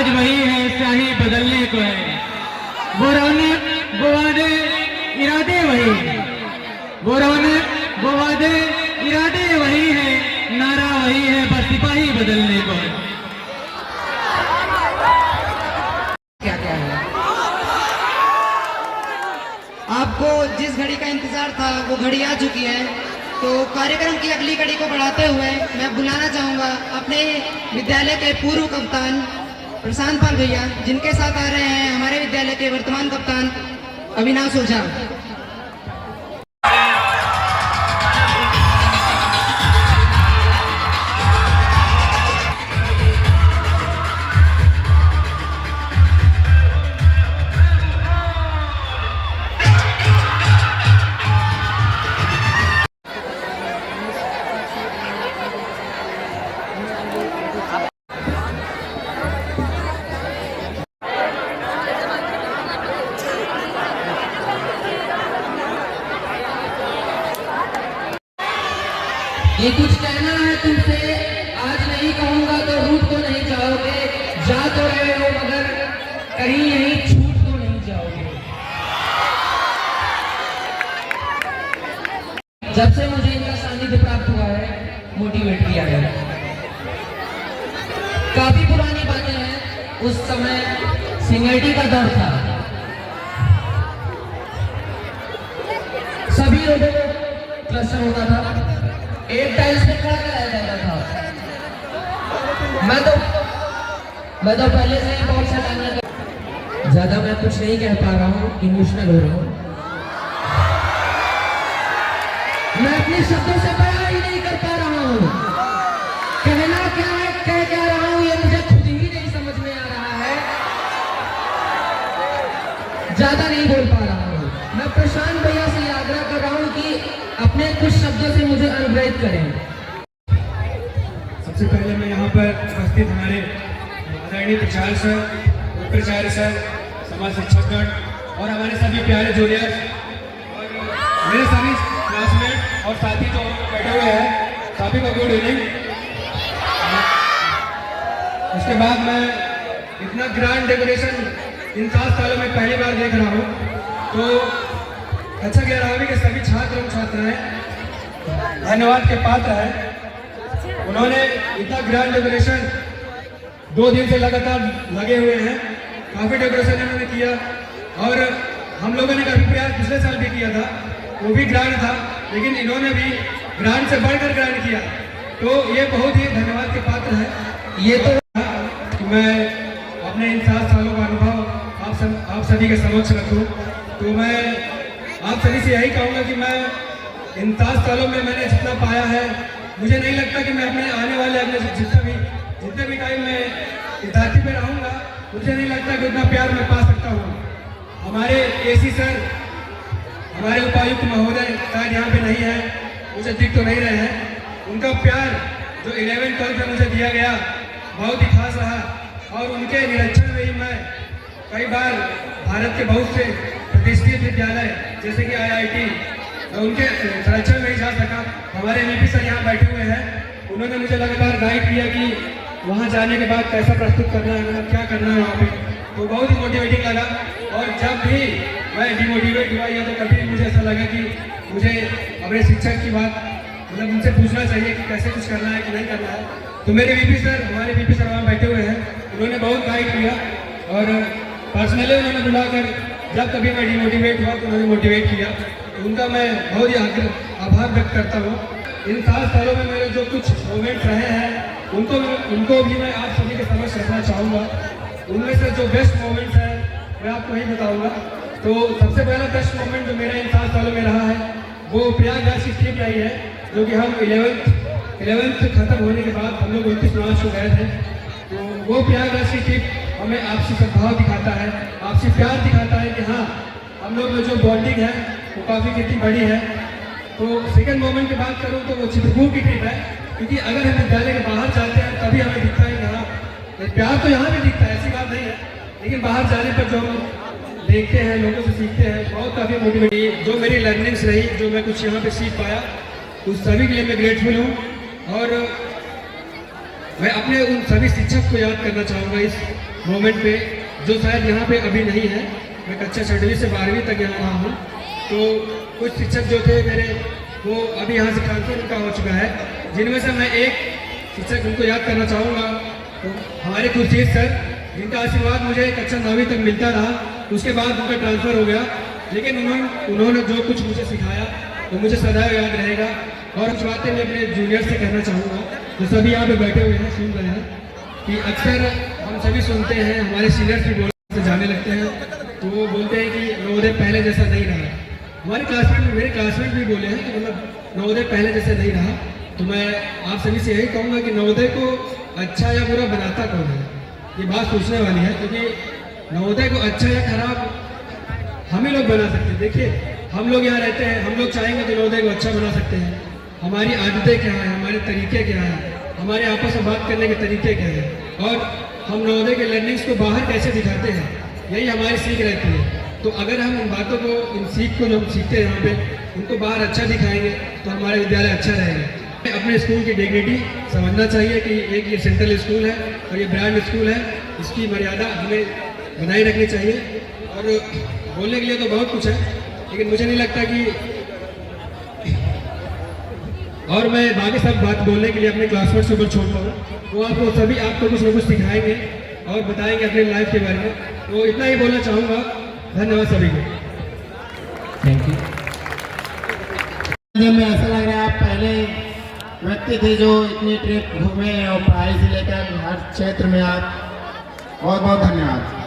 आज वही है, स्याही बदलने को है। वो रौनक वो वादे इरादे वही है, वो रौनक वो वादे इरादे वही है, नारा वही है, बस सिपाही बदलने को है। क्या क्या है? आपको जिस घड़ी का इंतजार था वो घड़ी आ चुकी है। तो कार्यक्रम की अगली कड़ी को बढ़ाते हुए मैं बुलाना चाहूँगा अपने विद्यालय के पूर्व कप्तान प्रशांत पाल भैया, जिनके साथ आ रहे हैं हमारे विद्यालय के वर्तमान कप्तान अविनाश ओझा। ये कुछ कहना है तुमसे, आज नहीं कहूंगा तो रूठ तो नहीं जाओगे, जा तो रहे हो मगर कहीं यहीं छूट तो नहीं जाओगे। जब से मुझे इनका सानिध्य प्राप्त हुआ है, मोटिवेट किया है। काफी पुरानी बातें हैं, उस समय सीनियरिटी का दौर था। सभी लोगों को क्लस्टर होता था, एक टाइल्स पे खड़ा कराया जाता था। मैं तो पहले से ही बहुत शैतानी। ज्यादा मैं कुछ नहीं कह पा रहा हूँ, इमोशनल हो रहा हूँ। मैं अपने शब्दों से बयान ही नहीं कर पा रहा हूँ। कहना क्या है, कह क्या रहा हूँ, ये मुझे खुद ही नहीं समझ में आ रहा है। ज्यादा नहीं बोल पा रहा हूँ। मैं प्रशांत भैया से आग्रह कर रहा हूँ कि अपने कुछ शब्दों से मुझे अनुग्रहित करें। सबसे पहले मैं यहाँ पर उपस्थित हमारे आदरणीय प्राचार्य सर, प्राचार्य सर, समाज शिक्षकगण और हमारे सभी प्यारे जूनियर और मेरे सभी क्लासमेट और साथी जो बैठे हुए हैं, सभी को गुड इवनिंग। उसके बाद मैं इतना ग्रैंड डेकोरेशन इन 7 सालों में पहली बार देख रहा हूँ, तो अच्छा कह रहा हूँ कि सभी छात्र एवं छात्राएं धन्यवाद के पात्र हैं। उन्होंने इतना ग्रैंड डेकोरेशन 2 दिन से लगातार लगे हुए हैं, काफ़ी डेकोरेशन इन्होंने किया और हम लोगों ने काफ़ी प्रयास पिछले साल भी किया था, वो भी ग्रैंड था, लेकिन इन्होंने भी ग्रैंड से बढ़कर ग्रैंड किया, तो ये बहुत ही धन्यवाद के पात्र है। ये तो कि मैं अपने इन 7 सालों का अनुभव आप सभी के समक्ष रखूँ, तो मैं आप सभी से यही कहूँगा कि मैं इन 7 सालों में मैंने जितना पाया है, मुझे नहीं लगता कि मैं अपने आने वाले अपने जितने भी टाइम में इस धरती पर रहूँगा, मुझे नहीं लगता कि उतना प्यार मैं पा सकता हूँ। हमारे एसी सर, हमारे उपायुक्त महोदय शायद यहाँ पे नहीं है, मुझे दिख तो नहीं रहे हैं। उनका प्यार जो 11-12 में मुझे दिया गया बहुत ही खास रहा और उनके निरीक्षण में ही मैं कई बार भारत के बहुत से प्रतिष्ठित विद्यालय जैसे कि IIT, उनके संरक्षण में ही जा सका। हमारे VP सर यहाँ बैठे हुए हैं, उन्होंने मुझे लगातार गाइड किया कि वहाँ जाने के बाद कैसा प्रस्तुत करना है, क्या करना है वहाँ पे, तो बहुत ही मोटिवेटिंग लगा। और जब भी मैं डिमोटिवेट हुआ या तो कभी मुझे ऐसा लगा कि मुझे अपने शिक्षक की बात मतलब उनसे पूछना चाहिए कि कैसे कुछ करना है कि नहीं करना है, तो मेरे VP सर, हमारे VP सर वहाँ बैठे हुए हैं, उन्होंने बहुत गाइड किया और पर्सनली उन्होंने बुलाकर जब कभी मैं डिमोटिवेट हुआ तो उन्होंने मोटिवेट किया, तो उनका मैं बहुत ही आभार व्यक्त करता हूँ। इन 7 सालों में मेरे जो कुछ मोमेंट्स रहे हैं उनको भी मैं आप सभी के समक्ष रखना चाहूँगा। उनमें से जो बेस्ट मोमेंट्स हैं मैं आपको ही बताऊँगा। तो सबसे पहला बेस्ट मोमेंट जो मेरा इन 7 सालों में रहा है वो प्रयागराज की ट्रिप रही है, जो कि हम 11th खत्म होने के बाद हम लोग 29 मार्च को गए थे। तो वो प्रयागराज की ट्रिप हमें आपसी सद्भाव दिखाता है, आपसी प्यार दिखाता है कि हाँ हम लोग में जो बॉन्डिंग है वो काफ़ी कितनी बड़ी है। तो सेकंड मोमेंट की बात करूँ तो वो चित्रकूट की ट्रिप है, क्योंकि अगर हम विद्यालय के बाहर जाते हैं तभी हमें दिखता है कि हाँ प्यार तो यहाँ भी दिखता है, ऐसी बात नहीं है, लेकिन बाहर जाने पर जो हम देखते हैं, लोगों से सीखते हैं, बहुत काफ़ी मोटिवेटिंग जो मेरी लर्निंग्स रही, जो मैं कुछ यहाँ पे सीख पाया, उस सभी के लिए मैं ग्रेटफुल हूँ। और मैं अपने उन सभी शिक्षक को याद करना चाहूँगा इस मोमेंट पे, जो शायद यहाँ पे अभी नहीं है। मैं कक्षा 6वीं से 12वीं तक यहाँ रहा हूँ। तो कुछ शिक्षक जो थे मेरे, वो अभी यहाँ से ट्रांसफर उनका हो चुका है, जिनमें से मैं एक शिक्षक उनको याद करना चाहूँगा। तो हमारे खुर्शीद सर, जिनका आशीर्वाद मुझे कक्षा 9वीं तक मिलता रहा, उसके बाद उनका ट्रांसफ़र हो गया, लेकिन उन्होंने जो कुछ मुझे सिखाया वो मुझे सदैव याद रहेगा। और कुछ बातें मैं अपने जूनियर से कहना चाहूँगा, जो सभी यहाँ पे बैठे हुए हैं, सुन रहे हैं, कि अक्सर हम सभी सुनते हैं, हमारे सीनियर्स भी बोलने से जाने लगते हैं, तो वो बोलते हैं कि नवोदय पहले जैसा नहीं रहा। हमारे मेरे क्लासमेट भी बोले हैं कि मतलब नवोदय पहले जैसा नहीं रहा। तो मैं आप सभी से यही कहूँगा कि नवोदय को अच्छा या बुरा बनाता कौन है, ये बात सोचने वाली है, क्योंकि नवोदय को अच्छा या खराब हम ही लोग बना सकते हैं। देखिए, हम लोग यहाँ रहते हैं, हम लोग चाहेंगे तो नवोदय को अच्छा बना सकते हैं। हमारी आदतें क्या हैं, हमारे तरीके क्या हैं, हमारे आपस में बात करने के तरीके क्या हैं, और हम नवोदय के लर्निंग्स को बाहर कैसे दिखाते हैं, यही हमारी सीख रहती है। तो अगर हम इन बातों को, इन सीख को जो हम सीखते हैं यहाँ पे, उनको बाहर अच्छा दिखाएंगे तो हमारा विद्यालय अच्छा रहेगा। अपने स्कूल की डिग्निटी समझना चाहिए कि एक ये सेंट्रल स्कूल है और ये ब्रांड स्कूल है, इसकी मर्यादा हमें बनाए रखनी चाहिए। और बोलने के लिए तो बहुत कुछ है, लेकिन मुझे नहीं लगता कि, और मैं बाकी सब बात बोलने के लिए अपने क्लासमेट्स के ऊपर छोड़ता हूँ। वो आपको कुछ न कुछ सिखाएंगे और बताएंगे अपने लाइफ के बारे में। तो इतना ही बोलना चाहूँगा। धन्यवाद सभी को। Thank you. में ऐसा लग रहा है आप पहले व्यक्ति थे जो इतनी ट्रिप घूमे और पढ़ाई से लेकर हर क्षेत्र में आप, बहुत बहुत धन्यवाद।